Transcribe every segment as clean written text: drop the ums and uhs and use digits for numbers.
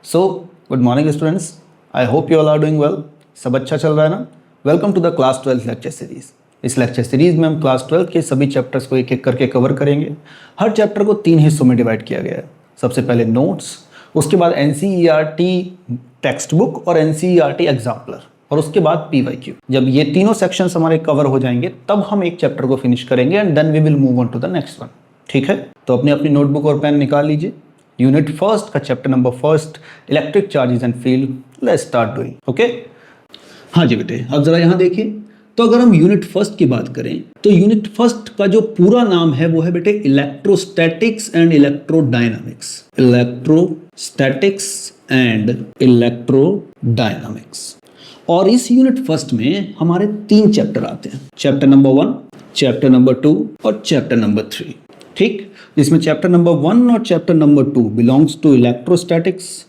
So good morning students, I hope you all are doing well. सब अच्छा चल रहा है ना? Welcome to the class 12 lecture series. इस लेक्चर सीरीज में हम क्लास 12 के सभी चैप्टर्स को एक एक करके कवर करेंगे। हर चैप्टर को 3 हिस्सों में डिवाइड किया गया है। सबसे पहले नोट्स, उसके बाद एनसीईआरटी टेक्स्ट बुक और एनसीईआरटी एग्जाम्पलर, और उसके बाद पीवाईक्यू। जब ये तीनों सेक्शंस हमारे कवर हो जाएंगे तब हम एक चैप्टर को फिनिश करेंगे and then we will move on to the next one. ठीक है, तो अपनी अपनी नोटबुक और पेन निकाल लीजिए। यूनिट फर्स्ट का chapter number first, electric charges and field, let's start doing. Okay, हाँ जी बेटे, अब जरा यहाँ देखिए। तो अगर हम यूनिट फर्स्ट की बात करें तो यूनिट फर्स्ट का जो पूरा नाम है वो है बेटे electrostatics and electrodynamics. Electrostatics and electrodynamics. और इस यूनिट फर्स्ट में हमारे 3 चैप्टर आते हैं, चैप्टर नंबर 1, चैप्टर नंबर 2 और चैप्टर नंबर 3। ठीक, जिसमें चैप्टर नंबर 1 और chapter number 2 belongs to electrostatics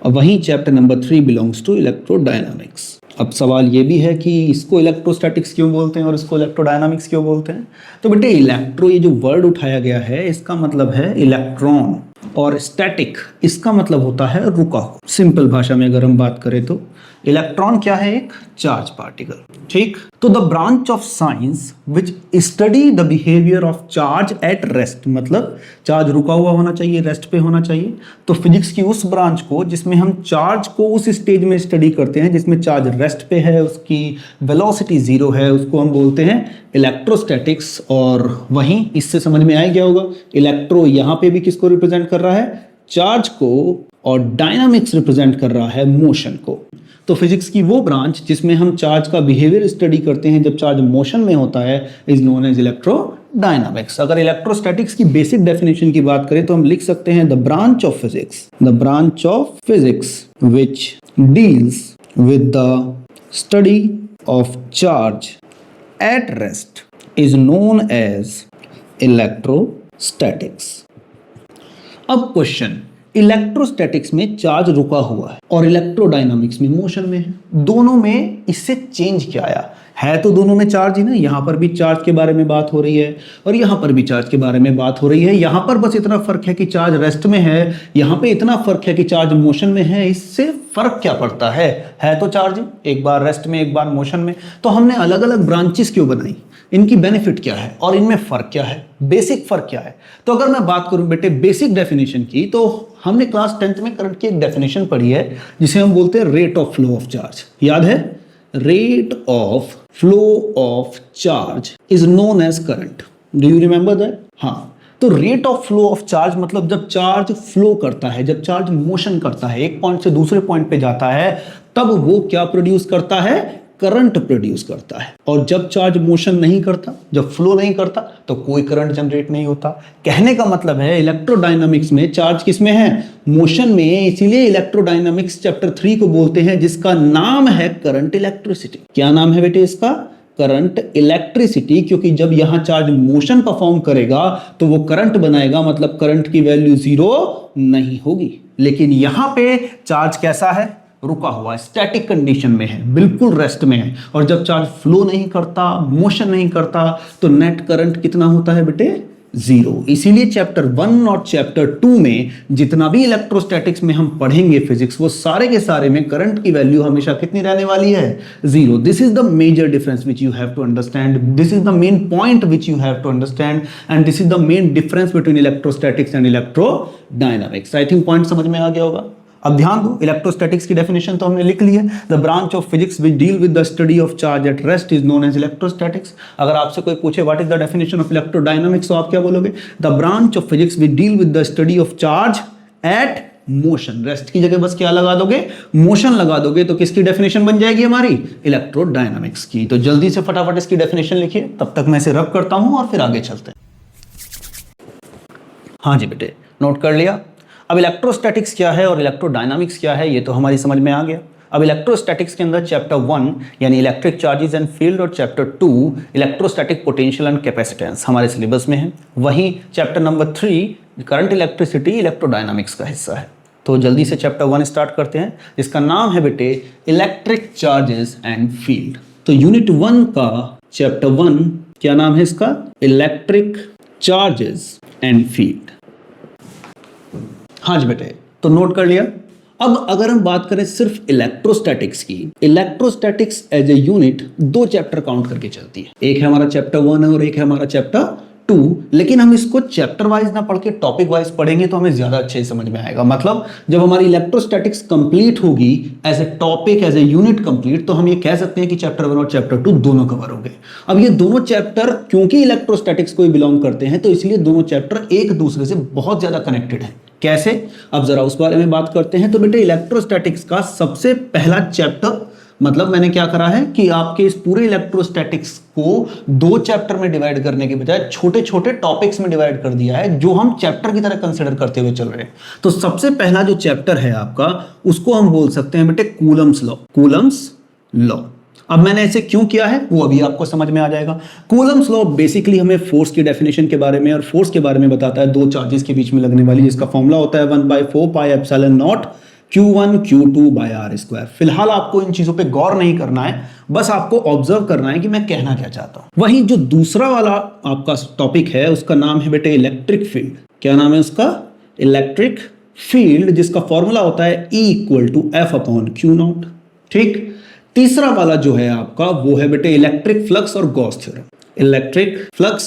और वहीं chapter number 3 belongs to electrodynamics. अब सवाल ये भी है कि इसको इलेक्ट्रोस्टैटिक्स क्यों बोलते हैं और इसको इलेक्ट्रोडायनामिक्स क्यों बोलते हैं। तो बेटे इलेक्ट्रो, ये जो वर्ड उठाया गया है इसका मतलब है इलेक्ट्रॉन, और स्टैटिक इसका मतलब होता है रुका हुआ। सिंपल भाषा में अगर हम बात करें तो इलेक्ट्रॉन क्या है? एक चार्ज पार्टिकल। ठीक, तो the branch of science which study the behaviour of charge at rest, मतलब चार्ज रुका हुआ होना चाहिए, रेस्ट पे होना चाहिए। तो फिजिक्स की उस ब्रांच को जिसमें हम चार्ज को उस स्टेज में स्टडी करते हैं जिसमें चार्ज रेस्ट पे है, उसकी वेलोसिटी 0 है, उसको हम बोलते हैं इलेक्ट्रोस्टैटिक्स। और वहीं इससे समझ में आ गया होगा, इलेक्ट्रो यहाँ पे भी किसको रिप्रेजेंट कर रहा है? चार्ज को, और डायनामिक्स रिप्रेजेंट कर रहा है मोशन को। तो फिजिक्स की वो ब्रांच जिसमें हम चार्ज का बिहेवियर स्टडी करते हैं जब चार्ज मोशन में होता है इज नोन एज इलेक्ट्रोडायनामिक्स। अगर इलेक्ट्रोस्टैटिक्स की बेसिक डेफिनेशन की बात करें तो हम लिख सकते हैं the branch of physics which deals with the study of charge at rest is known as electrostatics. अब क्वेश्चन, इलेक्ट्रोस्टैटिक्स में चार्ज रुका हुआ है और इलेक्ट्रोडायनामिक्स में मोशन में है, दोनों में इससे चेंज क्या आया है? तो दोनों में चार्ज ही ना। यहां पर भी चार्ज के बारे में बात हो रही है और यहां पर भी चार्ज के बारे में बात हो रही है। यहां पर बस इतना फर्क है कि चार्ज रेस्ट में है, यहां पे इतना फर्क है कि चार्ज मोशन में है। इससे फर्क क्या पड़ता है तो चार्ज एक बार रेस्ट में, एक बार मोशन में। तो हमने अलग अलग ब्रांचेस क्यों बनाई, इनकी बेनिफिट क्या है और इनमें फर्क क्या है, बेसिक फर्क क्या है? तो अगर मैं बात करूं बेटे बेसिक डेफिनेशन की, तो हमने क्लास 10th में करंट की एक डेफिनेशन पढ़ी है जिसे हम बोलते हैं rate of flow of charge. याद है? Rate of flow of charge is known as current. Do you remember that? हाँ, तो rate of flow of charge मतलब जब चार्ज फ्लो करता है, जब चार्ज मोशन करता है, एक पॉइंट से दूसरे पॉइंट पे जाता है, तब वो क्या प्रोड्यूस करता है? करंट प्रोड्यूस करता है। और जब चार्ज मोशन नहीं करता, जब फ्लो नहीं करता, तो कोई करंट जनरेट नहीं होता। कहने का मतलब है इलेक्ट्रोडायनामिक्स में चार्ज किसमें है? मोशन में। इसीलिए इलेक्ट्रोडायनामिक्स चैप्टर 3 को बोलते हैं जिसका नाम है करंट इलेक्ट्रिसिटी। क्या नाम है बेटे इसका? Current electricity. क्योंकि जब यहां चार्ज मोशन परफॉर्म करेगा तो वो करंट बनाएगा, मतलब करंट की वैल्यू 0 नहीं होगी। लेकिन यहां पे चार्ज कैसा है? रुका हुआ, स्टैटिक कंडीशन में है, बिल्कुल रेस्ट में है। और जब चार्ज फ्लो नहीं करता, मोशन नहीं करता, तो नेट करंट कितना होता है बेटे? 0। इसीलिए चैप्टर 1 और चैप्टर 2 में जितना भी इलेक्ट्रोस्टैटिक्स में हम पढ़ेंगे फिजिक्स, वो सारे के सारे में करंट की वैल्यू हमेशा कितनी रहने वाली है? 0। This is the major difference which you have to understand, this is the main point which you have to understand, and this is the main difference between electrostatics and electrodynamics. I think point समझ में आ गया होगा। अब ध्यान दो, electrostatics की definition तो हमने लिख ली है, the branch of physics which deal with the study of charge at rest is known as electrostatics. अगर आपसे कोई पूछे what is the definition of electrodynamics, तो आप क्या बोलोगे? The branch of physics which deal with the study of charge at motion. Rest की जगह बस क्या लगा दोगे? मोशन लगा दोगे। तो किसकी डेफिनेशन बन जाएगी हमारी? इलेक्ट्रोडायनामिक्स की। तो जल्दी से फटाफट इसकी डेफिनेशन लिखिए, तब तक मैं इसे रब करता हूं और फिर आगे चलते हैं। हाँ जी बेटे, नोट कर लिया। अब इलेक्ट्रोस्टैटिक्स क्या है और इलेक्ट्रोडायनामिक्स क्या है ये तो हमारी समझ में आ गया। अब इलेक्ट्रोस्टैटिक्स के अंदर चैप्टर 1 यानी इलेक्ट्रिक चार्जेस एंड फील्ड और chapter 2 electrostatic potential and capacitance हमारे सिलेबस में है। वहीं chapter number 3 current electricity electrodynamics का हिस्सा है। तो जल्दी से चैप्टर 1 स्टार्ट करते हैं, जिसका नाम है बेटे इलेक्ट्रिक चार्जेस एंड फील्ड। तो यूनिट 1 का चैप्टर 1 क्या नाम है इसका? Electric charges and field. हाँ जी बेटे, तो नोट कर लिया। अब अगर हम बात करें सिर्फ इलेक्ट्रोस्टैटिक्स की, इलेक्ट्रोस्टैटिक्स एज ए यूनिट दो चैप्टर काउंट करके चलती है। एक है हमारा चैप्टर 1 और एक है हमारा चैप्टर 2। लेकिन हम इसको चैप्टर वाइज ना पढ़ के टॉपिक वाइज पढ़ेंगे तो हमें ज्यादा अच्छे से समझ में आएगा। मतलब जब हमारी इलेक्ट्रोस्टैटिक्स कंप्लीट होगी as a topic, as a unit complete, तो हम ये कह सकते हैं कि चैप्टर 1 और चैप्टर 2 दोनों कवर हो गए। अब ये दोनों चैप्टर क्योंकि इलेक्ट्रोस्टैटिक्स को बिलोंग करते हैं तो इसलिए दोनों चैप्टर एक दूसरे से बहुत ज्यादा कनेक्टेड है। कैसे, अब जरा उस बारे में बात करते हैं। तो बेटे इलेक्ट्रोस्टैटिक्स का सबसे पहला चैप्टर, मतलब मैंने क्या करा है कि आपके इस पूरे इलेक्ट्रोस्टैटिक्स को दो चैप्टर में डिवाइड करने के बजाय छोटे छोटे टॉपिक्स में डिवाइड कर दिया है, जो हम चैप्टर की तरह कंसिडर करते हुए चल रहे हैं। तो सबसे पहला जो चैप्टर है आपका, उसको हम बोल सकते हैं बेटे कूलम्स लॉ। Coulomb's law. अब मैंने ऐसे क्यों किया है वो अभी आपको समझ में आ जाएगा। कूलम्स लॉ बेसिकली हमें फोर्स की डेफिनेशन के बारे में और फोर्स के बारे में बताता है, दो चार्जेस के बीच में लगने वाली, जिसका फॉर्मूला होता है 1/4 pi epsilon naught Q1 Q2 by R square. फिलहाल आपको इन चीजों पे गौर नहीं करना है, बस आपको ऑब्जर्व करना है कि मैं कहना क्या चाहता हूं। वहीं जो दूसरा वाला आपका टॉपिक है उसका नाम है बेटे इलेक्ट्रिक फील्ड। क्या नाम है उसका? इलेक्ट्रिक फील्ड, जिसका फॉर्मूला होता है E = F/Q0। ठीक। तीसरा वाला जो है आपका वो है बेटे इलेक्ट्रिक फ्लक्स और Gauss theorem. Electric flux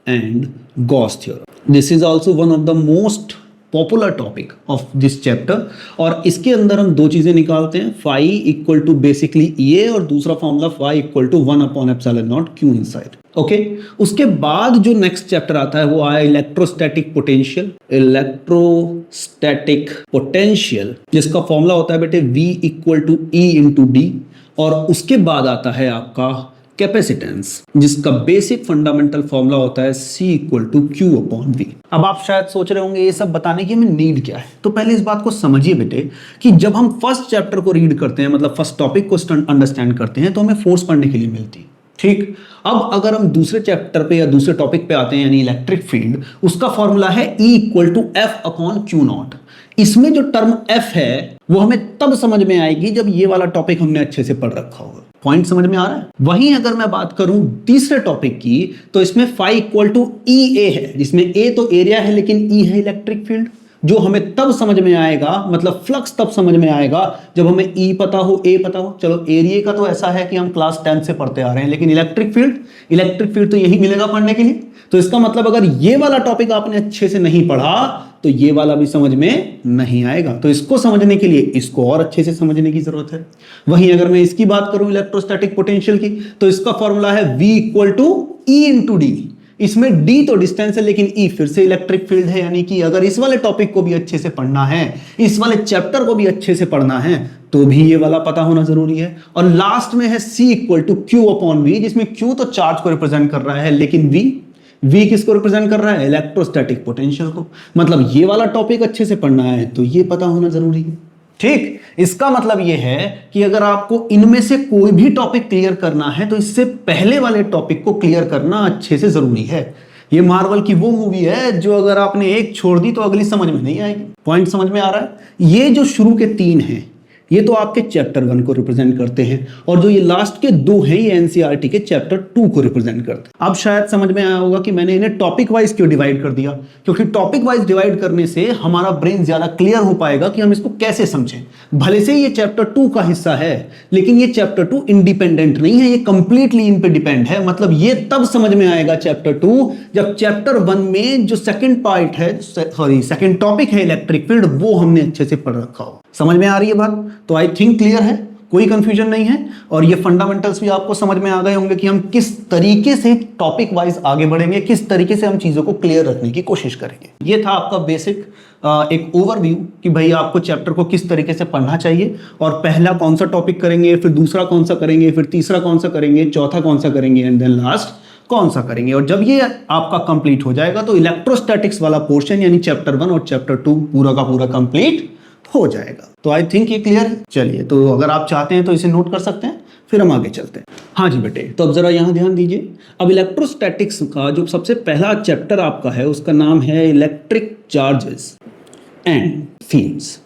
and Gauss theorem, this is also one of the most popular topic of this chapter. और इसके अंदर हम दो चीजें निकालते हैं, फाई = बेसिकली ए और दूसरा formula phi = 1/ε0 Q inside. Okay. उसके बाद जो नेक्स्ट चैप्टर आता है वो आया इलेक्ट्रोस्टैटिक पोटेंशियल। इलेक्ट्रोस्टैटिक पोटेंशियल जिसका फॉर्मूला होता है बेटे V = E × D। और उसके बाद आता है आपका कैपेसिटेंस, जिसका बेसिक फंडामेंटल फॉर्मूला होता है C = Q/V। अब आप शायद सोच रहे होंगे ये सब बताने की हमें नीड क्या है। तो पहले इस बात को समझिए बेटे कि जब हम फर्स्ट चैप्टर को रीड करते हैं, मतलब फर्स्ट टॉपिक को अंडरस्टैंड करते हैं, तो हमें फोर्स पढ़ने के लिए मिलती है। ठीक। अब अगर हम दूसरे चैप्टर पे या दूसरे टॉपिक पे आते हैं, यानी इलेक्ट्रिक फील्ड, उसका फॉर्मूला है E = F/Q0। इसमें जो टर्म F है वो हमें तब समझ में आएगी जब ये वाला टॉपिक हमने अच्छे से पढ़ रखा होगा। पॉइंट समझ में आ रहा है? वहीं अगर मैं बात करूं तीसरे टॉपिक की, तो इसमें फाई = EA है, जिसमें A तो एरिया है लेकिन E है इलेक्ट्रिक फील्ड, जो हमें तब समझ में आएगा, मतलब फ्लक्स तब समझ में आएगा जब हमें E पता हो, A पता हो। चलो एरिया का तो ऐसा है कि हम क्लास 10 से पढ़ते आ रहे हैं, लेकिन इलेक्ट्रिक फील्ड तो यही मिलेगा पढ़ने के लिए। तो इसका मतलब अगर ये वाला टॉपिक आपने अच्छे से नहीं पढ़ा तो ये वाला भी समझ में नहीं आएगा। तो इसको समझने के लिए इसको और अच्छे से समझने की जरूरत है। वहीं अगर मैं इसकी बात करूं इलेक्ट्रोस्टैटिक पोटेंशियल की, तो इसका फॉर्मूला है V = E × D। इसमें D तो डिस्टेंस है लेकिन E फिर से इलेक्ट्रिक फील्ड है, यानी कि अगर इस वाले टॉपिक को भी अच्छे से पढ़ना है, इस वाले चैप्टर को भी अच्छे से पढ़ना है, तो भी ये वाला पता होना जरूरी है। और लास्ट में है C = Q/V, जिसमें Q तो चार्ज को रिप्रेजेंट कर रहा है, लेकिन V किसको रिप्रेजेंट कर रहा है? इलेक्ट्रोस्टैटिक पोटेंशियल को। मतलब ये वाला टॉपिक अच्छे से पढ़ना है तो ये पता होना जरूरी है। ठीक। इसका मतलब ये है कि अगर आपको इनमें से कोई भी टॉपिक क्लियर करना है तो इससे पहले वाले टॉपिक को क्लियर करना अच्छे से जरूरी है। ये मार्वल की वो मूवी है जो अगर आपने एक छोड़ दी तो अगली समझ में नहीं आएगी। पॉइंट समझ में आ रहा है? ये जो शुरू के 3 हैं ये तो आपके चैप्टर 1 को रिप्रेजेंट करते हैं, और जो ये लास्ट के 2 हैं ये एनसीईआरटी के चैप्टर 2 को रिप्रेजेंट करते हैं। अब शायद समझ में आया होगा कि मैंने इन्हें टॉपिक वाइज क्यों डिवाइड कर दिया, क्योंकि टॉपिक वाइज डिवाइड करने से हमारा ब्रेन ज्यादा क्लियर हो पाएगा कि हम इसको कैसे समझें। भले से ये चैप्टर 2 का हिस्सा है, लेकिन ये चैप्टर 2 इंडिपेंडेंट नहीं है, ये कंप्लीटली इन पे डिपेंड है। मतलब ये तब समझ में आएगा चैप्टर 2 जब चैप्टर 1 में जो सेकंड पार्ट है, सेकंड टॉपिक है इलेक्ट्रिक फील्ड, वो हमने अच्छे से पढ़ रखा हो। समझ में आ रही है बात? तो आई थिंक क्लियर है, कोई कंफ्यूजन नहीं है। और ये फंडामेंटल्स भी आपको समझ में आ गए होंगे कि हम किस तरीके से टॉपिक वाइज आगे बढ़ेंगे, किस तरीके से हम चीजों को क्लियर रखने की कोशिश करेंगे। ये था आपका बेसिक एक ओवरव्यू कि भाई आपको चैप्टर को किस तरीके से पढ़ना चाहिए, और पहला कौन सा टॉपिक करेंगे, फिर दूसरा कौन सा करेंगे, फिर तीसरा कौन सा करेंगे, चौथा कौन सा करेंगे, एंड देन लास्ट कौन सा करेंगे। और जब ये आपका कंप्लीट हो जाएगा तो इलेक्ट्रोस्टैटिक्स वाला पोर्शन यानी चैप्टर 1 और चैप्टर 2 पूरा का पूरा कंप्लीट हो जाएगा। तो आई थिंक ये क्लियर है। चलिए, तो अगर आप चाहते हैं तो इसे नोट कर सकते हैं, फिर हम आगे चलते हैं। हाँ जी बेटे, तो अब जरा यहाँ ध्यान दीजिए। अब इलेक्ट्रोस्टैटिक्स का जो सबसे पहला चैप्टर आपका है उसका नाम है इलेक्ट्रिक चार्जेस एंड फील्ड्स।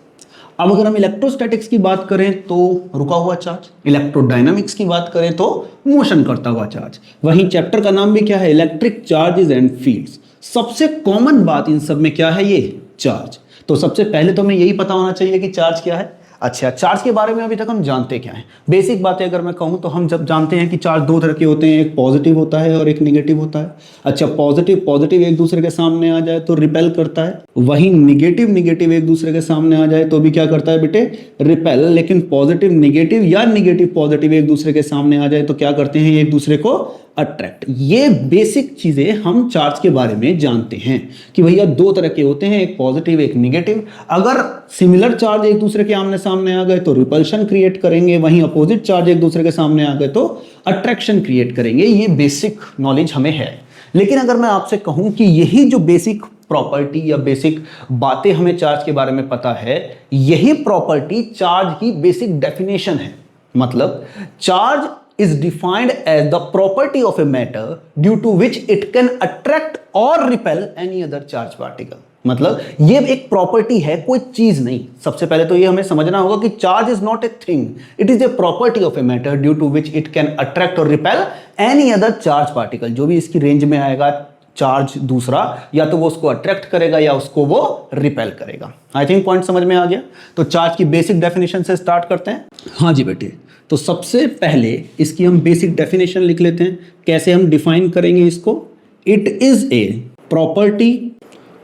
अब अगर हम इलेक्ट्रोस्टैटिक्स की बात करें तो रुका हुआ चार्ज, इलेक्ट्रोडायनामिक्स की बात करें तो मोशन करता हुआ चार्ज। वहीं चैप्टर का नाम भी क्या है? Electric charges and fields. सबसे कॉमन बात इन सब में क्या है? ये चार्ज। तो सबसे पहले तो हमें यही पता होना चाहिए कि चार्ज क्या है। अच्छा, चार्ज के बारे में अभी तक हम जानते क्या हैं, बेसिक बातें अगर मैं कहूं तो हम जब जानते हैं कि चार्ज दो तरह के होते हैं, एक पॉजिटिव होता है और एक नेगेटिव होता है। अच्छा, पॉजिटिव एक दूसरे के सामने आ जाए तो रिपेल करता है, वहीं निगेटिव एक दूसरे के सामने आ जाए तो भी क्या करता है बेटे, रिपेल। लेकिन पॉजिटिव नेगेटिव या नेगेटिव पॉजिटिव एक दूसरे के सामने आ जाए तो क्या करते हैं, एक दूसरे को अट्रैक्ट। ये बेसिक चीजें हम चार्ज के बारे में जानते हैं कि भैया दो तरह के होते हैं, एक पॉजिटिव एक नेगेटिव। अगर सिमिलर चार्ज एक दूसरे के आमने सामने आ गए तो रिपल्शन क्रिएट करेंगे, वहीं अपोजिट चार्ज एक दूसरे के सामने आ गए तो अट्रैक्शन क्रिएट करेंगे। ये बेसिक नॉलेज हमें है। लेकिन अगर मैं आपसे कहूं कि यही जो बेसिक प्रॉपर्टी या बेसिक बातें हमें चार्ज के बारे में पता है, यही प्रॉपर्टी चार्ज की बेसिक डेफिनेशन है। मतलब charge is defined as the property of a matter due to which it can attract or repel any other charge particle। मतलब ये एक प्रॉपर्टी है, कोई चीज नहीं। सबसे पहले तो ये हमें समझना होगा कि charge is not a thing, it is a property of a matter due to which it can attract or repel any other charge particle. जो भी इसकी रेंज में आएगा चार्ज दूसरा, या तो वो उसको अट्रैक्ट करेगा या उसको वो रिपेल करेगा। आई थिंक पॉइंट समझ में आ गया। तो चार्ज की बेसिक डेफिनेशन से स्टार्ट करते हैं। हाँ जी बेटे, तो सबसे पहले इसकी हम बेसिक डेफिनेशन लिख लेते हैं। कैसे हम डिफाइन करेंगे इसको? It is a property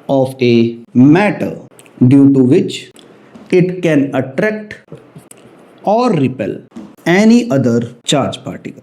of a matter due to which it can attract or repel any other charge particle.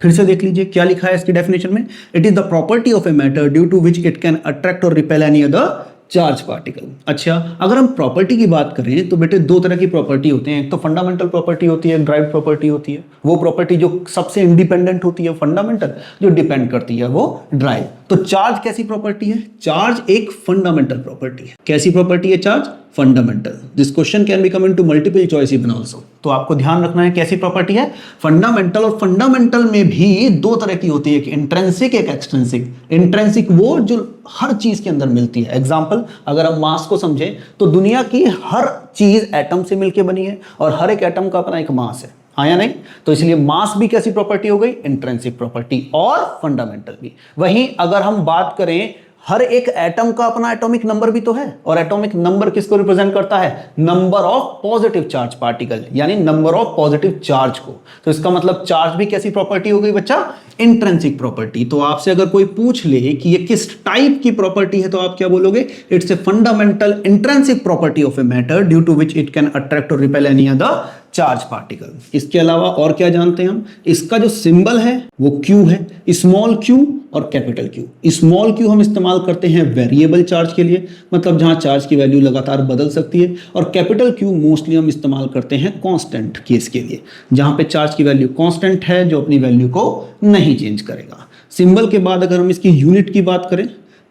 फिर से देख लीजिए क्या लिखा है इसकी डेफिनेशन में। It is the property of a matter due to which it can attract or repel any other charge particle. अच्छा, अगर हम प्रॉपर्टी की बात करें तो बेटे दो तरह की प्रॉपर्टी होती है, एक तो फंडामेंटल प्रॉपर्टी होती है, एक ड्राइव्ड प्रॉपर्टी होती है। वो प्रॉपर्टी जो सबसे इंडिपेंडेंट होती है फंडामेंटल, जो डिपेंड करती है वो ड्राइव। तो चार्ज कैसी प्रॉपर्टी है? चार्ज एक फंडामेंटल प्रॉपर्टी है। कैसी प्रॉपर्टी है charge? Fundamental. This question can be come into multiple choice even also. तो आपको ध्यान रखना है कैसी प्रॉपर्टी है, फंडामेंटल। और फंडामेंटल में भी दो तरह की होती है, एक इंट्रिंसिक एक एक्सट्रिंसिक। इंट्रिंसिक वो जो हर चीज के अंदर मिलती है। एग्जांपल, अगर हम मास को समझें तो दुनिया की हर चीज एटम से मिलकर बनी है और हर एक एटम का अपना एक मास है, हाँ या नहीं? तो इसलिए मास भी कैसी प्रॉपर्टी हो गई? Intrinsic property. और फंडामेंटल भी। वहीं अगर हम बात करें, हर एक एटम का अपना एटॉमिक नंबर भी तो है, और एटॉमिक नंबर किसको रिप्रेजेंट करता है? Number of positive charge particle, यानी नंबर ऑफ पॉजिटिव चार्ज को। तो इसका मतलब चार्ज भी कैसी प्रॉपर्टी हो गई बच्चा? Intrinsic property. तो आपसे अगर कोई पूछ ले कि ये किस टाइप की प्रॉपर्टी है तो आप क्या बोलोगे? It's a fundamental intrinsic property of a matter due to which it can attract or repel any other charge particle. इसके अलावा और क्या जानते हैं हम? इसका जो सिंबल है वो क्यू है, स्मॉल क्यू और कैपिटल क्यू। स्मॉल क्यू हम इस्तेमाल करते हैं वेरिएबल चार्ज के लिए, मतलब जहां चार्ज की वैल्यू लगातार बदल सकती है। और कैपिटल क्यू मोस्टली हम इस्तेमाल करते हैं कांस्टेंट केस के लिए, जहां पे चार्ज की वैल्यू कांस्टेंट है, जो अपनी वैल्यू को नहीं चेंज करेगा। सिंबल के बाद अगर हम इसकी यूनिट की बात करें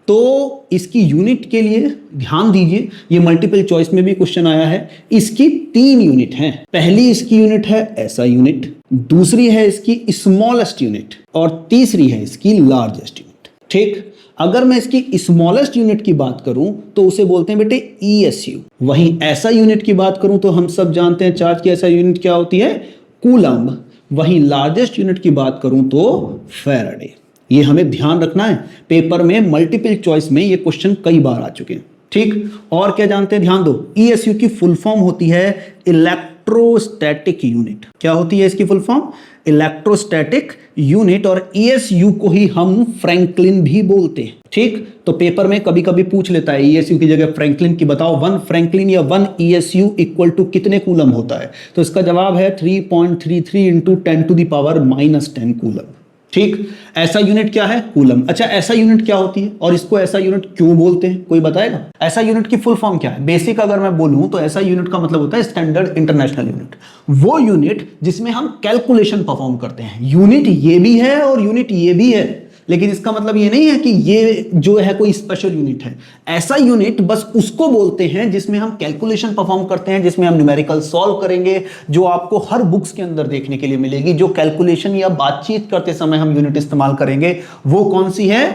तो इसकी यूनिट के लिए ध्यान दीजिए, ये मल्टीपल चॉइस में भी क्वेश्चन आया है। इसकी 3 यूनिट हैं। पहली इसकी यूनिट है एसआई यूनिट, दूसरी है इसकी स्मॉलेस्ट यूनिट और तीसरी है इसकी लार्जेस्ट यूनिट। ठीक, अगर मैं इसकी स्मॉलेस्ट यूनिट की बात करूं तो उसे बोलते हैं बेटे ईएसयू। वहीं एसआई यूनिट की बात करूं तो हम सब जानते हैं चार्ज की एसआई यूनिट क्या होती है? कूलम्ब। वहीं लार्जेस्ट यूनिट की बात करूं तो फैराडे। ये हमें ध्यान रखना है, पेपर में मल्टीपल चॉइस में ये क्वेश्चन कई बार आ चुके हैं। ठीक, और क्या जानते हैं? ध्यान दो, ईएसयू की फुल फॉर्म होती है इलेक्ट्रोस्टैटिक यूनिट। क्या होती है इसकी फुल फॉर्म? Electrostatic unit. और ईएसयू को ही हम फ्रैंकलिन भी बोलते हैं। ठीक, तो पेपर में कभी कभी पूछ लेता है ईएसयू की जगह फ्रैंकलिन की, बताओ 1 फ्रैंकलिन या 1 ईएसयू इक्वल टू कितने कूलम होता है? तो इसका जवाब है 3.33 इंटू 10⁻⁻10 कूलम। ठीक, ऐसा यूनिट क्या है? कूलम। अच्छा, ऐसा यूनिट क्या होती है और इसको ऐसा यूनिट क्यों बोलते हैं, कोई बताएगा? ऐसा यूनिट की फुल फॉर्म क्या है? बेसिक अगर मैं बोलूं तो ऐसा यूनिट का मतलब होता है स्टैंडर्ड इंटरनेशनल यूनिट। वो यूनिट जिसमें हम कैलकुलेशन परफॉर्म करते हैं। यूनिट ये भी है और यूनिट ये भी है, लेकिन इसका मतलब ये नहीं है कि ये जो है कोई स्पेशल यूनिट है। ऐसा यूनिट बस उसको बोलते हैं जिसमें हम कैलकुलेशन परफॉर्म करते हैं, जिसमें हम न्यूमेरिकल सॉल्व करेंगे, जो आपको हर बुक्स के अंदर देखने के लिए मिलेगी। जो कैलकुलेशन या बातचीत करते समय हम यूनिट इस्तेमाल करेंगे वो कौन सी है?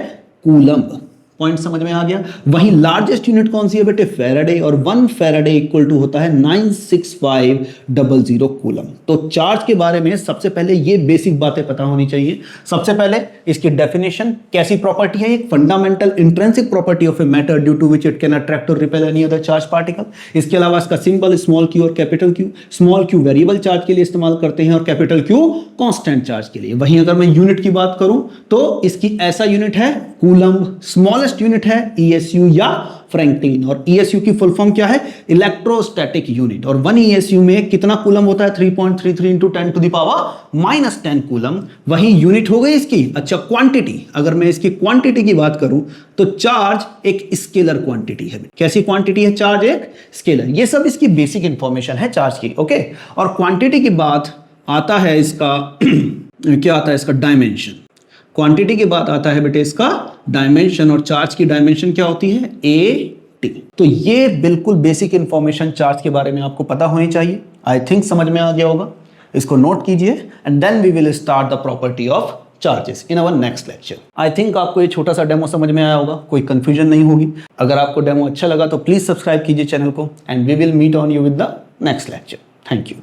कूलम्ब। पॉइंट समझ में आ गया। वहीं लार्जेस्ट यूनिट कौन सी है बेटे, फैराडे, और 1 फैराडे इक्वल टू होता है 96500 कूलम। तो चार्ज के बारे में सबसे पहले ये बेसिक बातें पता होनी चाहिए। सबसे पहले इसकी डेफिनेशन, कैसी प्रॉपर्टी है, एक fundamental intrinsic property of a matter due to which it can attract or repel any other charge particle. इसके अलावा इसका सिंबल स्मॉल क्यू और capital Q. Small Q variable charge के लिए इस्तेमाल करते हैं और कैपिटल क्यू कांस्टेंट चार्ज के लिए। वहीं अगर मैं यूनिट की बात करूं तो इसकी ऐसा यूनिट है कूलम, स्मॉलेस्ट यूनिट है ईएसयू या फ्रैंकलिन, और ईएसयू की फुल फॉर्म क्या है, इलेक्ट्रोस्टैटिक यूनिट। और 1 ईएसयू में कितना कूलम होता है, 3.33 into 10 to the power -10 coulomb. वहीं यूनिट हो गई इसकी। अच्छा, क्वांटिटी, अगर मैं इसकी क्वांटिटी की बात करूं तो चार्ज एक स्केलर क्वांटिटी है। कैसी क्वांटिटी है, चार्ज एक स्केलर। ये सब इसकी बेसिक इंफॉर्मेशन है चार्ज की, ओके। और क्वांटिटी की बात आता है इसका क्या आता है, इसका डायमेंशन। क्वांटिटी के बाद आता है बेटे इसका डायमेंशन, और चार्ज की डायमेंशन क्या होती है, AT। तो ये बिल्कुल बेसिक इंफॉर्मेशन चार्ज के बारे में आपको पता होनी चाहिए। आई थिंक समझ में आ गया होगा। इसको नोट कीजिए and then we will start the property of charges in our next lecture. I think आपको ये छोटा सा डेमो समझ में आया होगा, कोई कंफ्यूजन नहीं होगी। अगर आपको डेमो अच्छा लगा तो प्लीज सब्सक्राइब कीजिए चैनल को and we will meet on you with the next lecture. Thank you.